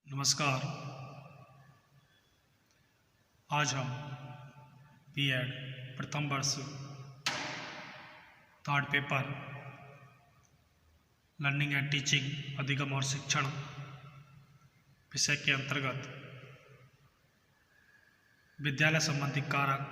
नमस्कार। आज हम बीएड प्रथम वर्ष third paper learning and teaching अधिगम और शिक्षण विषय के अंतर्गत विद्यालय संबंधी कारक,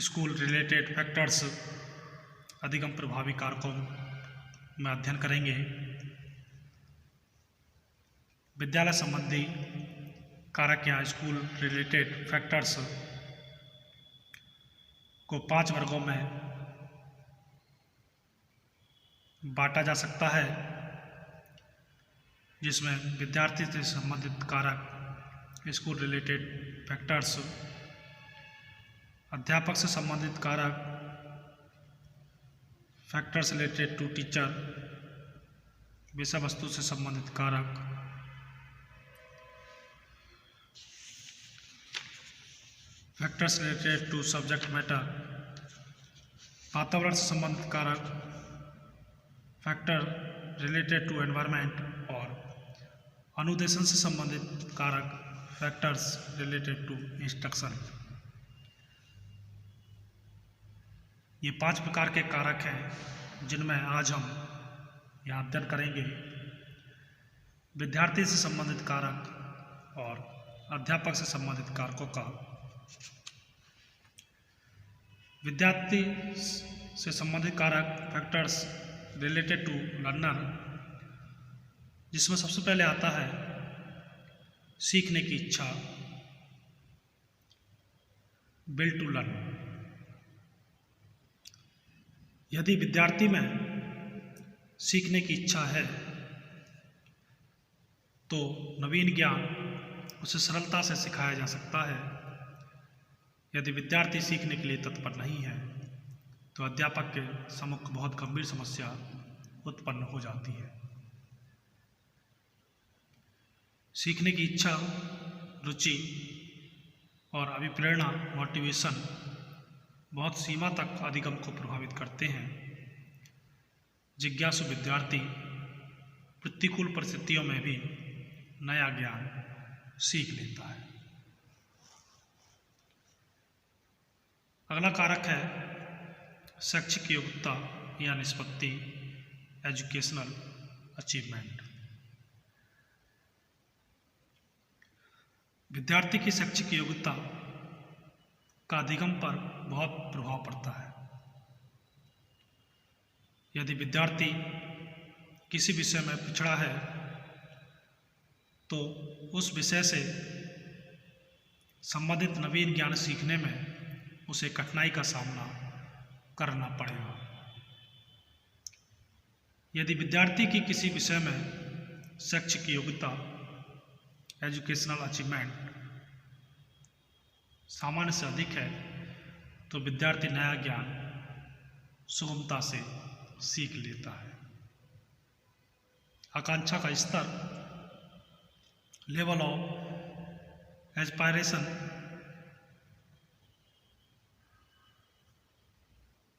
स्कूल रिलेटेड फैक्टर्स, अधिगम प्रभावी कारकों में अध्ययन करेंगे। विद्यालय संबंधी कारक या स्कूल रिलेटेड फैक्टर्स को 5 वर्गों में बांटा जा सकता है, जिसमें विद्यार्थी से संबंधित कारक, स्कूल रिलेटेड फैक्टर्स, अध्यापक से संबंधित कारक, फैक्टर्स रिलेटेड टू टीचर, विषय वस्तु से संबंधित कारक, factors related to subject matter, वातावरण से संबंधित कारक, फैक्टर रिलेटेड टू एनवायरनमेंट और अनुदेशन से संबंधित कारक, फैक्टर्स रिलेटेड टू इंस्ट्रक्शन। ये 5 प्रकार के कारक हैं जिनमें आज हम यहाँ अध्ययन करेंगे। विद्यार्थी से संबंधित कारक और अध्यापक से संबंधित कारकों का। विद्यार्थी से संबंधित कारक, फैक्टर्स रिलेटेड टू लर्नर, जिसमें सबसे पहले आता है सीखने की इच्छा, विल टू लर्न। यदि विद्यार्थी में सीखने की इच्छा है तो नवीन ज्ञान उसे सरलता से सिखाया जा सकता है। यदि विद्यार्थी सीखने के लिए तत्पर नहीं है तो अध्यापक के सम्मुख बहुत गंभीर समस्या उत्पन्न हो जाती है। सीखने की इच्छा, रुचि और अभिप्रेरणा, मोटिवेशन बहुत सीमा तक अधिगम को प्रभावित करते हैं। जिज्ञासु विद्यार्थी प्रतिकूल परिस्थितियों में भी नया ज्ञान सीख लेता है। अगला कारक है शैक्षिक योग्यता या निष्पत्ति, एजुकेशनल अचीवमेंट। विद्यार्थी की शैक्षिक योग्यता का अधिगम पर बहुत प्रभाव पड़ता है। यदि विद्यार्थी किसी विषय में पिछड़ा है तो उस विषय से संबंधित नवीन ज्ञान सीखने में उसे कठिनाई का सामना करना पड़ेगा। यदि विद्यार्थी की किसी विषय में शैक्षिक योग्यता, एजुकेशनल अचीवमेंट सामान्य से अधिक है तो विद्यार्थी नया ज्ञान सुगमता से सीख लेता है। आकांक्षा का स्तर, लेवल ऑफ एस्पायरेशन,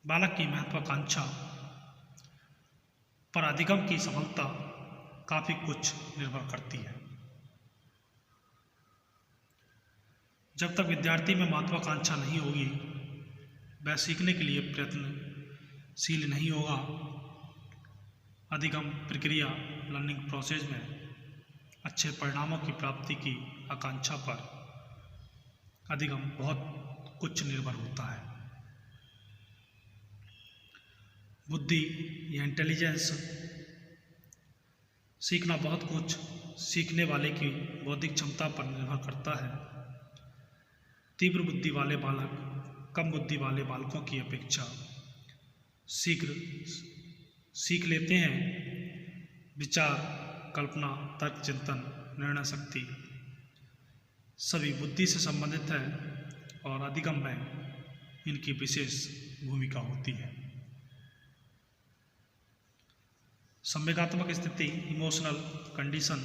बालक की महत्वाकांक्षा पर अधिगम की सफलता काफ़ी कुछ निर्भर करती है। जब तक विद्यार्थी में महत्वाकांक्षा नहीं होगी, वह सीखने के लिए प्रयत्नशील नहीं होगा। अधिगम प्रक्रिया, लर्निंग प्रोसेस में अच्छे परिणामों की प्राप्ति की आकांक्षा पर अधिगम बहुत कुछ निर्भर होता है। बुद्धि या इंटेलिजेंस, सीखना बहुत कुछ सीखने वाले की बौद्धिक क्षमता पर निर्भर करता है। तीव्र बुद्धि वाले बालक कम बुद्धि वाले बालकों की अपेक्षा शीघ्र सीख लेते हैं। विचार, कल्पना, तर्क चिंतन, निर्णय शक्ति सभी बुद्धि से संबंधित है और अधिगम में इनकी विशेष भूमिका होती है। संवेगात्मक स्थिति, इमोशनल कंडीशन,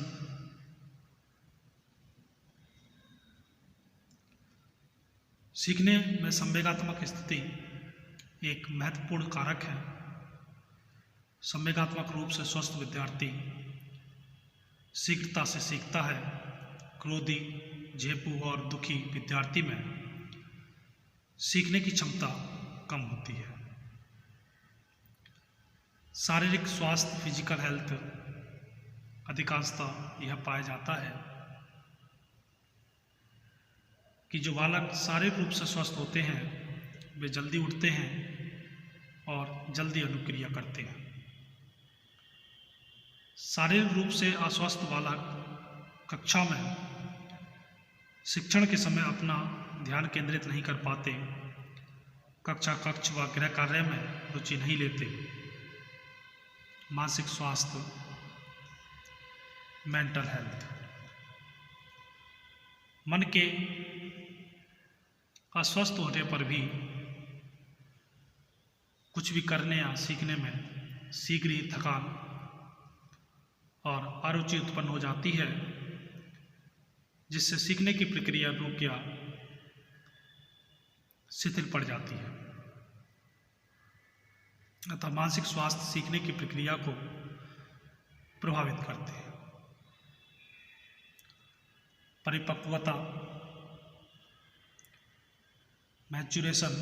सीखने में संवेगात्मक स्थिति एक महत्वपूर्ण कारक है। संवेगात्मक रूप से स्वस्थ विद्यार्थी शीघ्रता से सीखता है। क्रोधी, झेपू और दुखी विद्यार्थी में सीखने की क्षमता कम होती है। शारीरिक स्वास्थ्य, फिजिकल हेल्थ, अधिकांशतः यह पाया जाता है कि जो बालक शारीरिक रूप से स्वस्थ होते हैं वे जल्दी उठते हैं और जल्दी अनुक्रिया करते हैं। शारीरिक रूप से अस्वस्थ बालक कक्षा में शिक्षण के समय अपना ध्यान केंद्रित नहीं कर पाते, कक्ष व गृह कार्य में रुचि नहीं लेते। मानसिक स्वास्थ्य, मेंटल हेल्थ, मन के अस्वस्थ होने पर भी कुछ भी करने या सीखने में शीघ्र ही थकान और अरुचि उत्पन्न हो जाती है, जिससे सीखने की प्रक्रिया रुक या शिथिल पड़ जाती है। अतः मानसिक स्वास्थ्य सीखने की प्रक्रिया को प्रभावित करते हैं। परिपक्वता, मैच्योरेशन,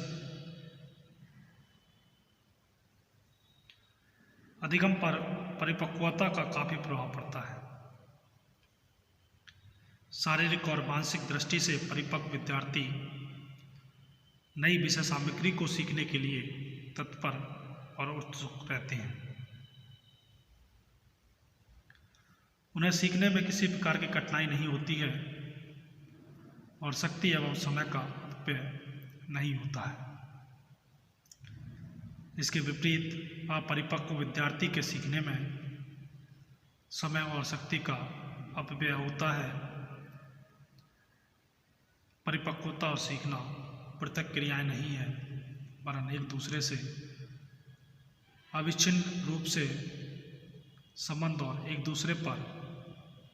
अधिगम पर परिपक्वता का काफी प्रभाव पड़ता है। शारीरिक और मानसिक दृष्टि से परिपक्व विद्यार्थी नई विषय सामग्री को सीखने के लिए तत्पर और उत्सुक रहते हैं। उन्हें सीखने में किसी प्रकार की कठिनाई नहीं होती है और शक्ति एवं समय का अपव्यय नहीं होता है। इसके विपरीत अपरिपक्व विद्यार्थी के सीखने में समय और शक्ति का अपव्यय होता है। परिपक्वता और सीखना पृथक क्रियाएं नहीं है, वरन एक दूसरे से अविच्छिन्न रूप से संबंध और एक दूसरे पर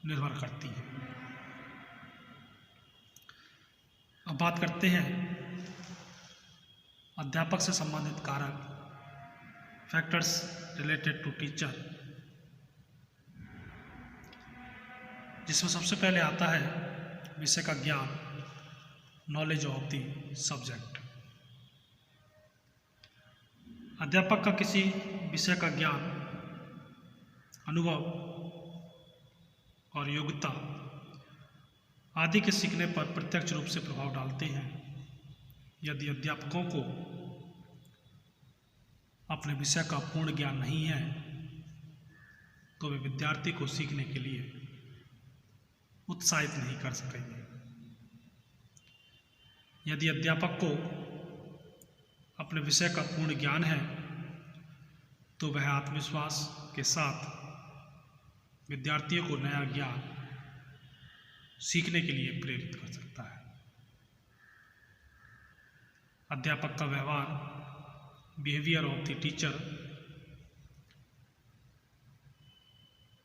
निर्भर करती है। अब बात करते हैं अध्यापक से संबंधित कारक, फैक्टर्स रिलेटेड टू टीचर, जिसमें सबसे पहले आता है विषय का ज्ञान, नॉलेज ऑफ द सब्जेक्ट। अध्यापक का किसी विषय का ज्ञान, अनुभव और योग्यता आदि के सीखने पर प्रत्यक्ष रूप से प्रभाव डालते हैं। यदि अध्यापकों को अपने विषय का पूर्ण ज्ञान नहीं है तो वे विद्यार्थी को सीखने के लिए उत्साहित नहीं कर सकेंगे। यदि अध्यापक को अपने विषय का पूर्ण ज्ञान है तो वह आत्मविश्वास के साथ विद्यार्थियों को नया ज्ञान सीखने के लिए प्रेरित कर सकता है। अध्यापक का व्यवहार, बिहेवियर ऑफ द टीचर,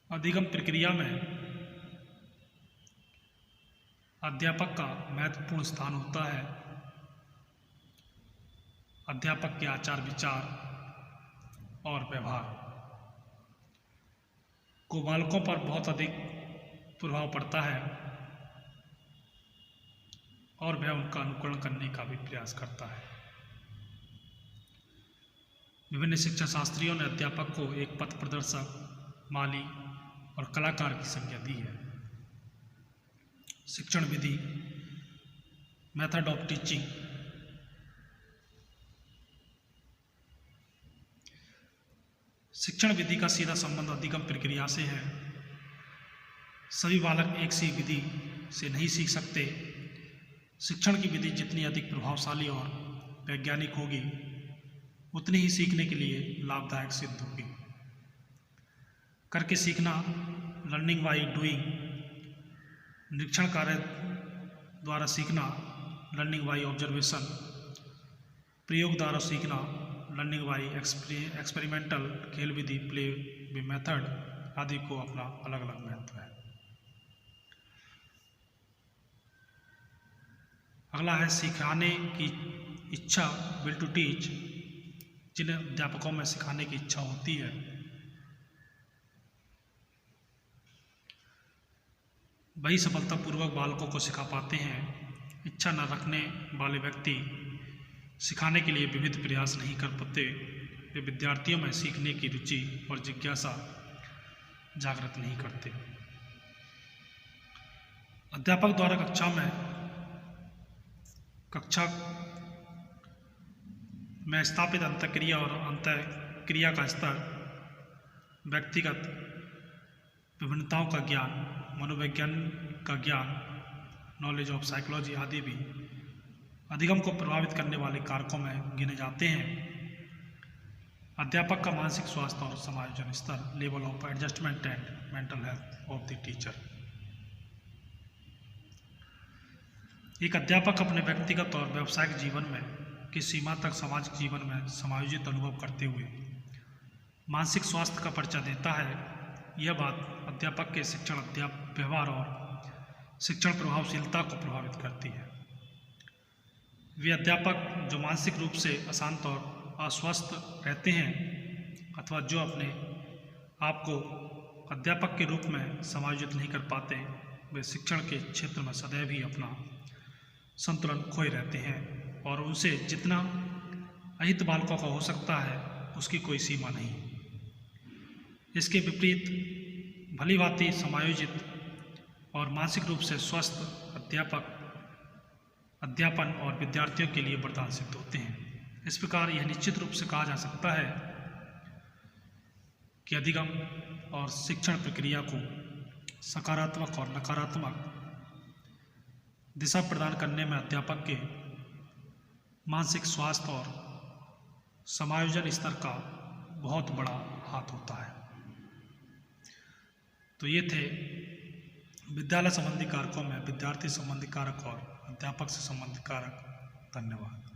अधिगम प्रक्रिया में अध्यापक का महत्वपूर्ण स्थान होता है। अध्यापक के आचार विचार और व्यवहार को बालकों पर बहुत अधिक प्रभाव पड़ता है और वह उनका अनुकरण करने का भी प्रयास करता है। विभिन्न शिक्षा शास्त्रियों ने अध्यापक को एक पथ प्रदर्शक, माली और कलाकार की संज्ञा दी है। शिक्षण विधि, मेथड ऑफ टीचिंग, शिक्षण विधि का सीधा संबंध अधिगम प्रक्रिया से है। सभी बालक एक सी विधि से नहीं सीख सकते। शिक्षण की विधि जितनी अधिक प्रभावशाली और वैज्ञानिक होगी उतनी ही सीखने के लिए लाभदायक सिद्ध होगी। करके सीखना, लर्निंग बाय डूइंग, निरीक्षण कार्य द्वारा सीखना, लर्निंग बाय ऑब्जर्वेशन, प्रयोग द्वारा सीखना, लर्निंग बाय एक्सपेरिमेंटल, खेल विधि, प्ले मेथड आदि को अपना अलग अलग महत्व है। अगला है सिखाने की इच्छा, विल टू टीच। जिन अध्यापकों में सिखाने की इच्छा होती है वही सफलतापूर्वक बालकों को सिखा पाते हैं। इच्छा न रखने वाले व्यक्ति सिखाने के लिए विविध प्रयास नहीं कर पाते। वे विद्यार्थियों में सीखने की रुचि और जिज्ञासा जागृत नहीं करते। अध्यापक द्वारा कक्षा में स्थापित अंतःक्रिया और अंतःक्रिया का स्तर, व्यक्तिगत विभिन्नताओं का ज्ञान, मनोविज्ञान का ज्ञान, नॉलेज ऑफ साइकोलॉजी आदि भी अधिगम को प्रभावित करने वाले कारकों में गिने जाते हैं। अध्यापक का मानसिक स्वास्थ्य और समायोजन स्तर, level of adjustment and mental health of the teacher. एक अध्यापक अपने व्यक्तिगत और व्यावसायिक जीवन में की सीमा तक सामाजिक जीवन में समायोजित अनुभव करते हुए मानसिक स्वास्थ्य का परिचय देता है। यह बात अध्यापक के शिक्षण व्यवहार और शिक्षण प्रभावशीलता को प्रभावित करती है। वे अध्यापक जो मानसिक रूप से अशांत और अस्वस्थ रहते हैं अथवा जो अपने आप को अध्यापक के रूप में समायोजित नहीं कर पाते, वे शिक्षण के क्षेत्र में सदैव ही अपना संतुलन खोए रहते हैं और उनसे जितना अहित बालकों का हो सकता है उसकी कोई सीमा नहीं। इसके विपरीत भलीभांति समायोजित और मानसिक रूप से स्वस्थ अध्यापक अध्यापन और विद्यार्थियों के लिए वरदान सिद्ध होते हैं। इस प्रकार यह निश्चित रूप से कहा जा सकता है कि अधिगम और शिक्षण प्रक्रिया को सकारात्मक और नकारात्मक दिशा प्रदान करने में अध्यापक के मानसिक स्वास्थ्य और समायोजन स्तर का बहुत बड़ा हाथ होता है। तो ये थे विद्यालय संबंधी कारकों में विद्यार्थी संबंधी कारक और अध्यापक से संबंधित कारक। धन्यवाद।